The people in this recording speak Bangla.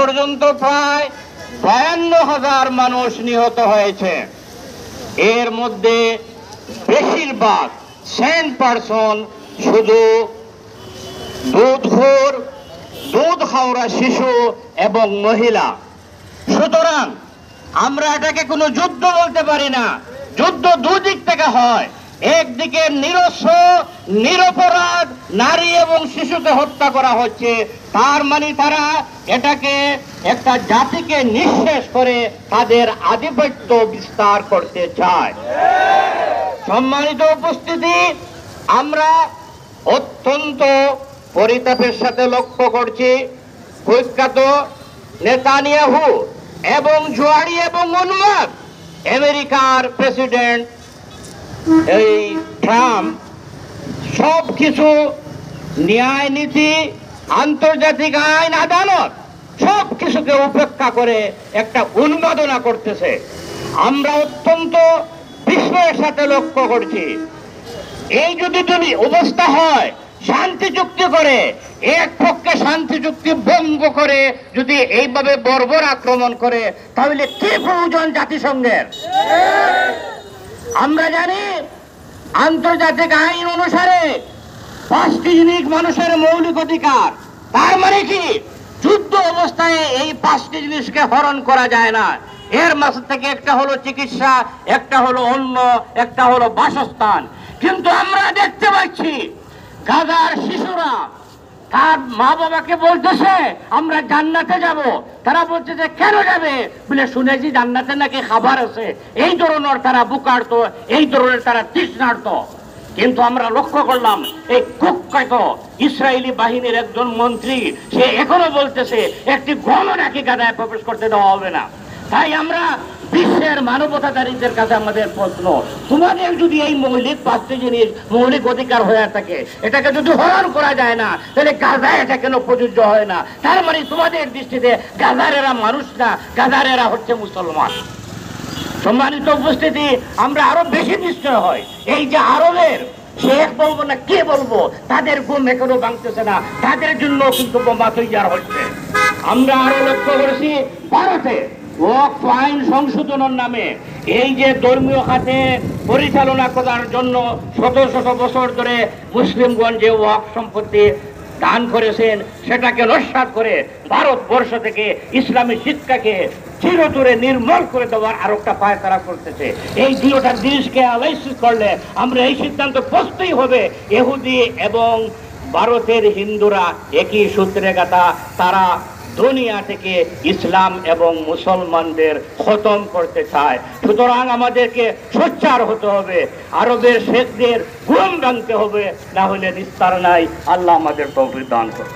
পর্যন্ত প্রায় 52,000 মানুষ নিহত হয়েছে। এর মধ্যে বেশিরভাগ 100% শুধু দুধখোর, দুধ খাওয়া শিশু এবং মহিলা। সুতরাং আমরা এটাকে কোনো যুদ্ধ বলতে পারি না। যুদ্ধ দুদিক থেকে হয়। একদিকে নিরস্ত্র নিরপরাধ নারী এবং শিশুকে হত্যা করা হচ্ছে, তার মানে তারা এটাকে একটা জাতিকে নিঃশেষ করে তাদের আধিপত্য বিস্তার করতে চায়। সম্মানিত উপস্থিতি, আমরা অত্যন্ত পরিতাপের সাথে লক্ষ্য করছি কুখ্যাত নেতানিয়াহু এবং জুয়ারি এবং উন্মাদ আমেরিকার প্রেসিডেন্ট এই ট্রাম্প সবকিছু ন্যায় নীতি, আন্তর্জাতিক আইন, আদালত সবকিছুকে উপেক্ষা করে একটা উন্মাদনা করতেছে। আমরা অত্যন্ত বিস্ময়ের সাথে লক্ষ্য করছি। এই যদি তুমি অবস্থা হয়, শান্তি চুক্তি করে, এক পক্ষে শান্তি চুক্তি ভঙ্গ করে যদি এইভাবে বর্বর আক্রমণ করে, তাহলে কি প্রয়োজন জাতিসংঘের? আমরা জানি আন্তর্জাতিক আইন অনুসারে 5টি জিনিস মানুষের মৌলিক অধিকার। তার মানে কি যুদ্ধ অবস্থায় এই 5টি জিনিসকে হরণ করা যায় না। এর মাঝে থেকে একটা হলো চিকিৎসা, একটা হলো অন্ন, একটা হলো বাসস্থান। কিন্তু আমরা দেখতে পাচ্ছি গাজার শিশুরা তার মা বাবাকে বলতেছে আমরা জান্নাতে যাব। তারা বলতেছে কেন যাবে? বলে শুনেছি জান্নাতে নাকি খাবার আছে। এই ধরনের তারা বুকার্ত, এই ধরনের তারা তৃষ্ণার্ত। কিন্তু আমরা লক্ষ্য করলাম এই কুখ্যাত ইসরায়েলি বাহিনীর একজন মন্ত্রী সে এখনো বলতেছে একটি গণ নাকি গাজায় প্রবেশ করতে দেওয়া হবে না। তাই আমরা বিশ্বের মানবতাকারীদের কাছে আমাদের প্রশ্ন, তোমাদের যদি এই মৌলিক 5টি জিনিস মৌলিক অধিকার হয়ে থাকে, এটাকে যদি হরণ করা যায় না, তাহলে গাজায় এটা কেন প্রযোজ্য হয় না? তার মানে তোমাদের দৃষ্টিতে গাজারেরা মানুষ না, গাজারেরা হচ্ছে মুসলমান। সম্মানিত উপস্থিতি, আমরা আরো বেশি নিশ্চয় হয় এই যে আরবের শেখ বলবো না কে বলবো, তাদের ঘুম এখনো ভাঙতেছে না, তাদের জন্য কিন্তু বোমা তৈরি হচ্ছে। আমরা আরো লক্ষ্য করেছি ভারতে ওয়াকফ আইন সংশোধনের নামে এই যে ধর্মীয় খাতে পরিচালনা করার জন্য শত শত বছর ধরে মুসলিমগণ যে ওয়াকফ সম্পত্তি দান করেছেন সেটাকে নস্যাৎ করে ভারতবর্ষ থেকে ইসলামী শিক্ষাকে চিরতরে নির্মূল করে দেওয়ার আর একটা পায়তারা করতেছে। এই দুটোটা জিনিসকে অ্যানালাইসিস করলে আমরা এই সিদ্ধান্ত বসতেই হবে ইহুদি এবং ভারতের হিন্দুরা একই সূত্রে গাথা। তারা দুনিয়া থেকে ইসলাম এবং মুসলমানদের খতম করতে চায়। সুতরাং আমাদেরকে সোচ্চার হতে হবে, আরবের শেখদের ঘুম ভাঙতে হবে, না হলে নিস্তার নাই। আল্লাহ আমাদের তৌফিক দান করুন।